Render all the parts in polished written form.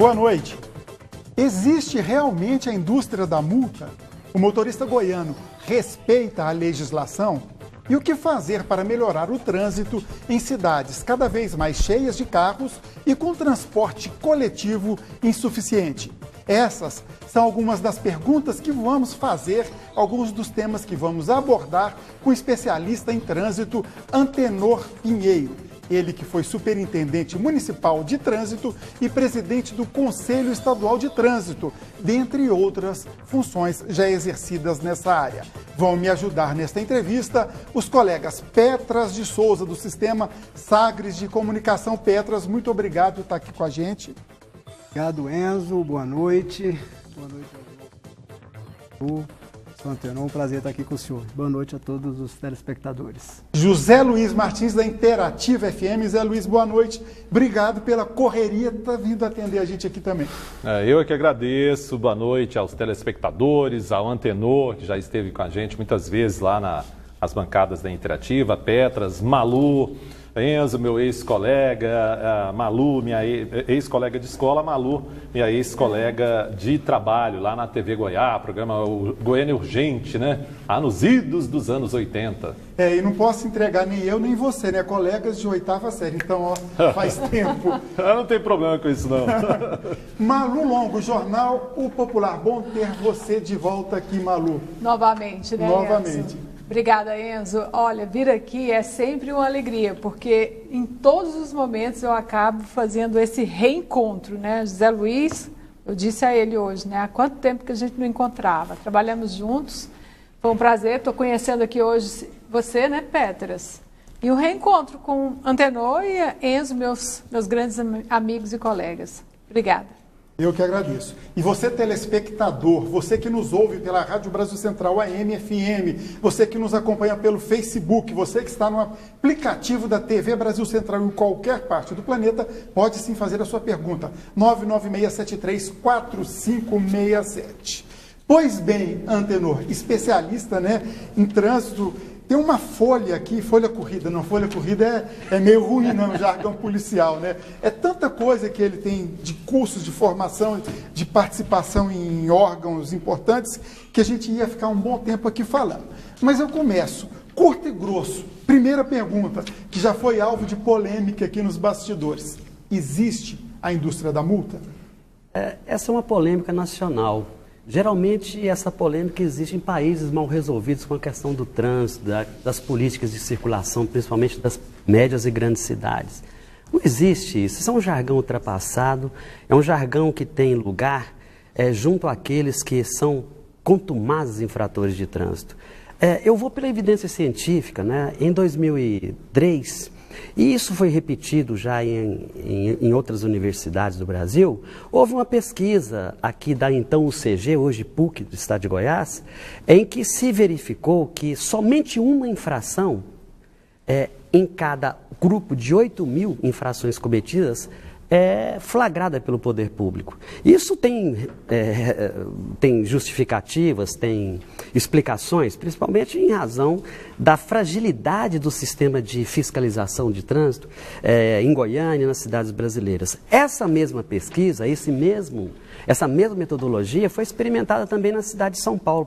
boa noite. Existe realmente a indústria da multa? O motorista goiano respeita a legislação? E o que fazer para melhorar o trânsito em cidades cada vez mais cheias de carros e com transporte coletivo insuficiente? Essas são algumas das perguntas que vamos fazer, alguns dos temas que vamos abordar com o especialista em trânsito Antenor Pinheiro. Ele que foi superintendente municipal de trânsito e presidente do Conselho Estadual de Trânsito, dentre outras funções já exercidas nessa área. Vão me ajudar nesta entrevista os colegas Petras de Souza, do Sistema Sagres de Comunicação. Petras, muito obrigado por estar aqui com a gente. Obrigado, Enzo. Boa noite. Boa noite, Sou Antenor, um prazer estar aqui com o senhor. Boa noite a todos os telespectadores. José Luiz Martins, da Interativa FM. Zé Luiz, boa noite. Obrigado pela correria, tá vindo atender a gente aqui também. Eu é que agradeço. Boa noite aos telespectadores, ao Antenor, que já esteve com a gente muitas vezes lá nas bancadas da Interativa, Petras, Malu, Enzo, meu ex-colega, Malu, minha ex-colega de escola, Malu, minha ex-colega de trabalho lá na TV Goiás, programa Goiânia Urgente, né? Nos idos dos anos 80. E não posso entregar nem eu nem você, né? Colegas de 8ª série, então, faz tempo. Não tem problema com isso, não. Malu Longo, jornal O Popular. Bom ter você de volta aqui, Malu. Novamente, né, Novamente. Enzo? Obrigada, Enzo. Olha, vir aqui é sempre uma alegria, porque em todos os momentos eu acabo fazendo esse reencontro, né? José Luiz, eu disse a ele hoje, né? Há quanto tempo que a gente não encontrava? Trabalhamos juntos, foi um prazer. Estou conhecendo aqui hoje você, né, Petras? E o reencontro com Antenor e Enzo, meus grandes amigos e colegas. Obrigada. Eu que agradeço. E você, telespectador, você que nos ouve pela Rádio Brasil Central AM FM, você que nos acompanha pelo Facebook, você que está no aplicativo da TV Brasil Central em qualquer parte do planeta, pode sim fazer a sua pergunta. 996734567. Pois bem, Antenor, especialista, né, em trânsito. Tem uma folha aqui, folha corrida. Não, folha corrida é meio ruim, não, jargão policial, né? É tanta coisa que ele tem de cursos de formação, de participação em órgãos importantes, que a gente ia ficar um bom tempo aqui falando. Mas eu começo, curto e grosso. Primeira pergunta, que já foi alvo de polêmica aqui nos bastidores. Existe a indústria da multa? Essa é uma polêmica nacional. Geralmente, essa polêmica existe em países mal resolvidos com a questão do trânsito, das políticas de circulação, principalmente das médias e grandes cidades. Não existe isso. Isso é um jargão ultrapassado, é um jargão que tem lugar junto àqueles que são contumazes infratores de trânsito. Eu vou pela evidência científica, né? Em 2003... e isso foi repetido já em outras universidades do Brasil. Houve uma pesquisa aqui da então UCG, hoje PUC do estado de Goiás, em que se verificou que somente uma infração em cada grupo de 8.000 infrações cometidas é flagrada pelo poder público. Isso tem justificativas, tem explicações, principalmente em razão da fragilidade do sistema de fiscalização de trânsito em Goiânia e nas cidades brasileiras. Essa mesma pesquisa, essa mesma metodologia foi experimentada também na cidade de São Paulo,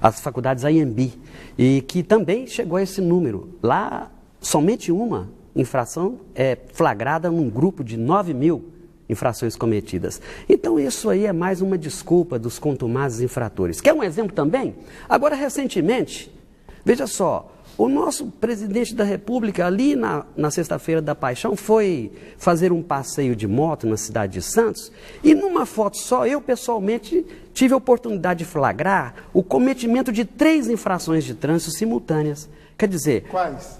as faculdades AMB, e que também chegou a esse número. Lá, somente uma infração é flagrada num grupo de 9.000 infrações cometidas. Então isso aí é mais uma desculpa dos contumazes infratores. Quer um exemplo também? Agora, recentemente, veja só, o nosso presidente da República ali na Sexta-feira da Paixão foi fazer um passeio de moto na cidade de Santos e numa foto só, eu pessoalmente tive a oportunidade de flagrar o cometimento de 3 infrações de trânsito simultâneas. Quer dizer, quais?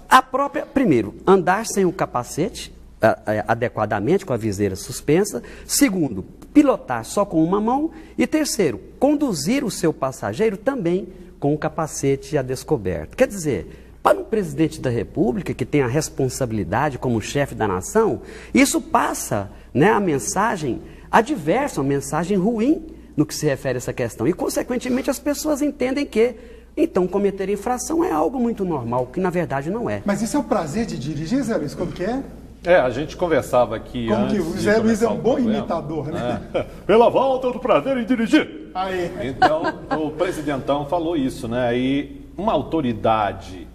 Primeiro, andar sem o capacete adequadamente, com a viseira suspensa. Segundo, pilotar só com uma mão. E terceiro, conduzir o seu passageiro também com o capacete a descoberto. Quer dizer, para um presidente da República, que tem a responsabilidade como chefe da nação, isso passa, né, a mensagem adversa, uma mensagem ruim no que se refere a essa questão. E, consequentemente, as pessoas entendem que então cometer infração é algo muito normal, que na verdade não é. Mas isso é o prazer de dirigir, Zé Luiz? Como que é? A gente conversava aqui Como antes que o de Zé Luiz é começar um o bom programa. imitador, né? Pela volta do prazer em dirigir. Aí. Então, o presidentão falou isso, né? E uma autoridade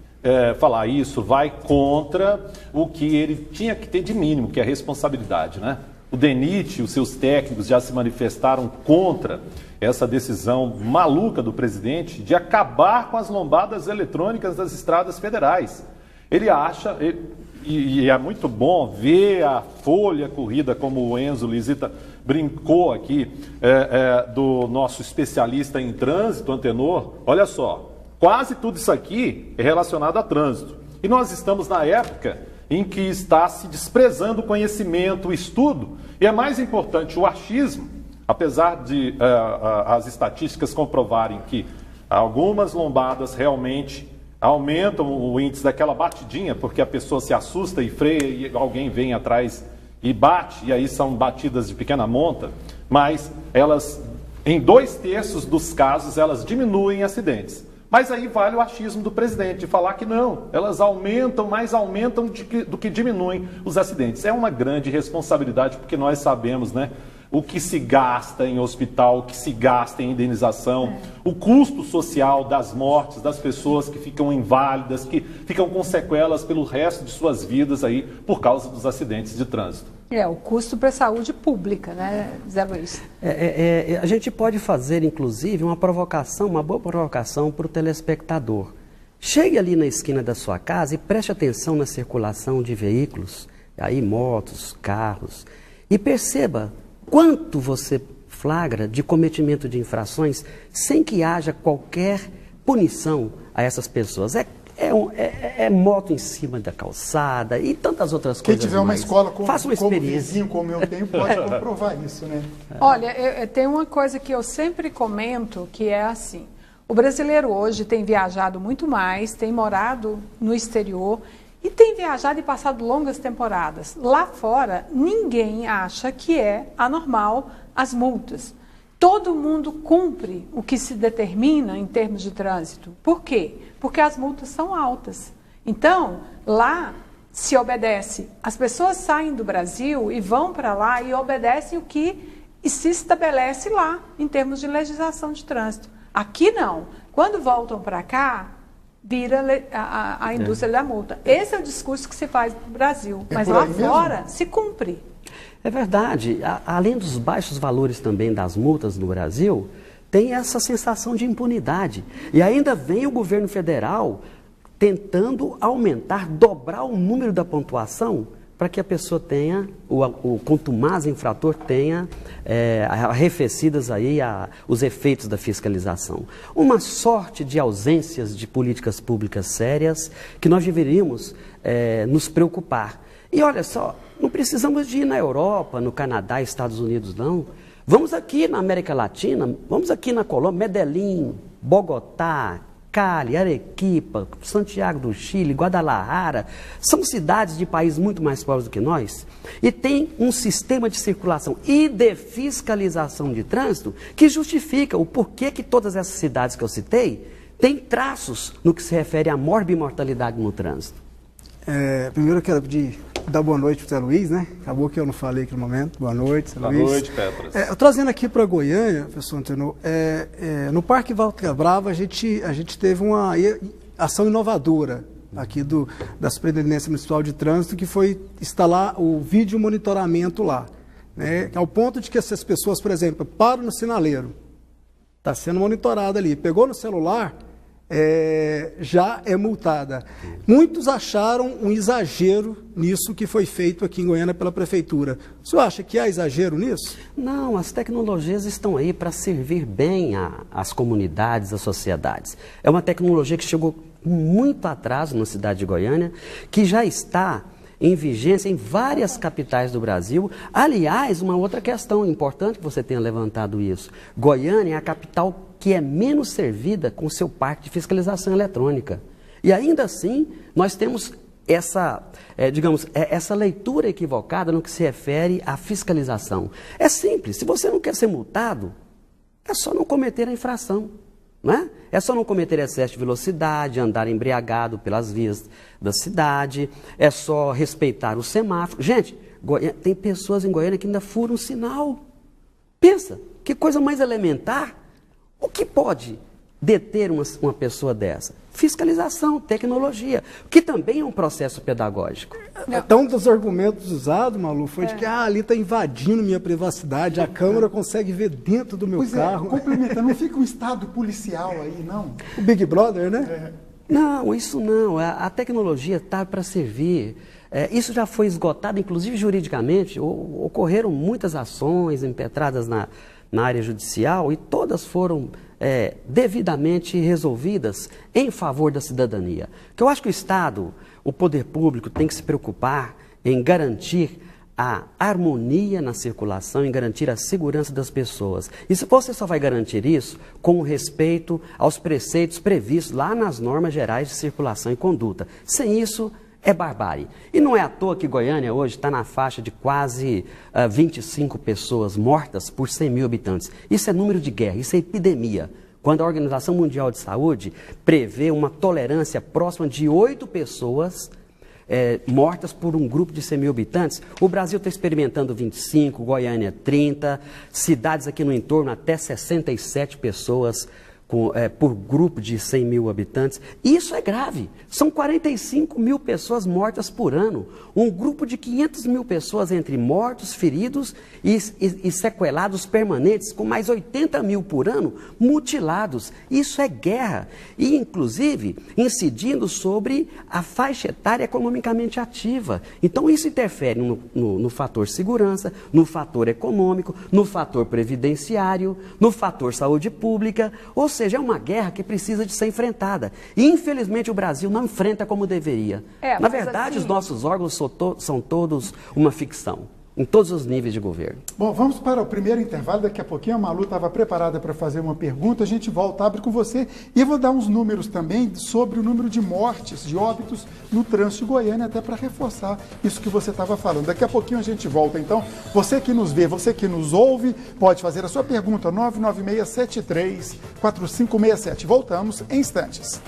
falar isso vai contra o que ele tinha que ter de mínimo, que é a responsabilidade, né? O DENIT e os seus técnicos já se manifestaram contra essa decisão maluca do presidente de acabar com as lombadas eletrônicas das estradas federais. Ele acha, e é muito bom ver a folha corrida, como o Enzo Lisita brincou aqui, do nosso especialista em trânsito, Antenor. Olha só, quase tudo isso aqui é relacionado a trânsito. E nós estamos na época em que está se desprezando o conhecimento, o estudo, e é mais importante o achismo, apesar de as estatísticas comprovarem que algumas lombadas realmente aumentam o índice daquela batidinha, porque a pessoa se assusta e freia e alguém vem atrás e bate, e aí são batidas de pequena monta, mas elas, em 2/3 dos casos, elas diminuem acidentes. Mas aí vale o achismo do presidente, de falar que não, elas aumentam, mais aumentam do que diminuem os acidentes. É uma grande responsabilidade, porque nós sabemos, né? O que se gasta em hospital, o que se gasta em indenização, o custo social das mortes, das pessoas que ficam inválidas, que ficam com sequelas pelo resto de suas vidas aí por causa dos acidentes de trânsito. O custo para a saúde pública, né, Zé Luiz? A gente pode fazer, inclusive, uma boa provocação para o telespectador. Chegue ali na esquina da sua casa e preste atenção na circulação de veículos, aí motos, carros, e perceba quanto você flagra de cometimento de infrações sem que haja qualquer punição a essas pessoas. É moto em cima da calçada e tantas outras Quem coisas tiver uma mais. escola Faça uma como experiência. vizinho, como eu tenho, pode comprovar isso, né? Olha, tem uma coisa que eu sempre comento, que é assim, o brasileiro hoje tem viajado muito mais, tem morado no exterior e tem viajado e passado longas temporadas. Lá fora, ninguém acha que é anormal as multas. Todo mundo cumpre o que se determina em termos de trânsito. Por quê? Porque as multas são altas. Então, lá se obedece. As pessoas saem do Brasil e vão para lá e obedecem o que se estabelece lá, em termos de legislação de trânsito. Aqui não. Quando voltam para cá, vira a indústria da multa. Esse é o discurso que se faz no Brasil. Mas lá fora se cumpre. É verdade. Além dos baixos valores também das multas no Brasil, tem essa sensação de impunidade. E ainda vem o governo federal tentando aumentar, dobrar o número da pontuação para que a pessoa tenha, o contumaz infrator tenha arrefecidas aí os efeitos da fiscalização. Uma sorte de ausências de políticas públicas sérias que nós deveríamos nos preocupar. E olha só, não precisamos de ir na Europa, no Canadá, Estados Unidos, não. Vamos aqui na América Latina, vamos aqui na Colômbia, Medellín, Bogotá, Cali, Arequipa, Santiago do Chile, Guadalajara, são cidades de países muito mais pobres do que nós e tem um sistema de circulação e de fiscalização de trânsito que justifica o porquê que todas essas cidades que eu citei têm traços no que se refere à morbimortalidade no trânsito. Primeiro eu quero dar boa noite para o Zé Luiz, né? Acabou que eu não falei aqui no momento. Boa noite, Zé Luiz. Boa noite, Petras. Eu trazendo aqui para Goiânia, professor Antenor, no Parque Walter Brava a gente teve uma ação inovadora aqui da Superintendência Municipal de Trânsito, que foi instalar o vídeo monitoramento lá, né? Ao ponto de que essas pessoas, por exemplo, param no sinaleiro, está sendo monitorada ali, pegou no celular, já é multada. Muitos acharam um exagero nisso que foi feito aqui em Goiânia pela Prefeitura. O senhor acha que há exagero nisso? Não, as tecnologias estão aí para servir bem às comunidades, às sociedades. É uma tecnologia que chegou muito atrás na cidade de Goiânia, que já está em vigência em várias capitais do Brasil. Aliás, uma outra questão importante que você tenha levantado isso. Goiânia é a capital que é menos servida com seu parque de fiscalização eletrônica. E ainda assim, nós temos essa leitura equivocada no que se refere à fiscalização. É simples, se você não quer ser multado, é só não cometer a infração. Não é? É só não cometer excesso de velocidade, andar embriagado pelas vias da cidade, é só respeitar o semáforo. Gente, tem pessoas em Goiânia que ainda furam o sinal. Pensa, que coisa mais elementar. O que pode deter uma pessoa dessa? Fiscalização, tecnologia, que também é um processo pedagógico. Então, um dos argumentos usados, Malu, foi de que ali está invadindo minha privacidade, a câmera consegue ver dentro do meu carro. Complementa, não fica um estado policial aí, não? O Big Brother, né? Não, isso não. A tecnologia está para servir. Isso já foi esgotado, inclusive juridicamente. Ocorreram muitas ações impetradas na área judicial e todas foram devidamente resolvidas em favor da cidadania. Que eu acho que o Estado, o poder público, tem que se preocupar em garantir a harmonia na circulação, em garantir a segurança das pessoas. E se você só vai garantir isso com respeito aos preceitos previstos lá nas normas gerais de circulação e conduta. Sem isso, é barbárie. E não é à toa que Goiânia hoje está na faixa de quase 25 pessoas mortas por 100 mil habitantes. Isso é número de guerra, isso é epidemia. Quando a Organização Mundial de Saúde prevê uma tolerância próxima de 8 pessoas mortas por um grupo de 100 mil habitantes, o Brasil está experimentando 25, Goiânia 30, cidades aqui no entorno até 67 pessoas por grupo de 100 mil habitantes. Isso é grave. São 45 mil pessoas mortas por ano. Um grupo de 500 mil pessoas entre mortos, feridos e sequelados permanentes, com mais 80 mil por ano mutilados. Isso é guerra. E, inclusive, incidindo sobre a faixa etária economicamente ativa. Então, isso interfere no fator segurança, no fator econômico, no fator previdenciário, no fator saúde pública, ou seja, é uma guerra que precisa de ser enfrentada. E, infelizmente, o Brasil não enfrenta como deveria. Na verdade, os nossos órgãos são todos uma ficção, em todos os níveis de governo. Bom, vamos para o primeiro intervalo. Daqui a pouquinho a Malu estava preparada para fazer uma pergunta. A gente volta, abre com você. E eu vou dar uns números também sobre o número de mortes, de óbitos no trânsito de Goiânia, até para reforçar isso que você estava falando. Daqui a pouquinho a gente volta. Então, você que nos vê, você que nos ouve, pode fazer a sua pergunta, 99673-4567. Voltamos em instantes.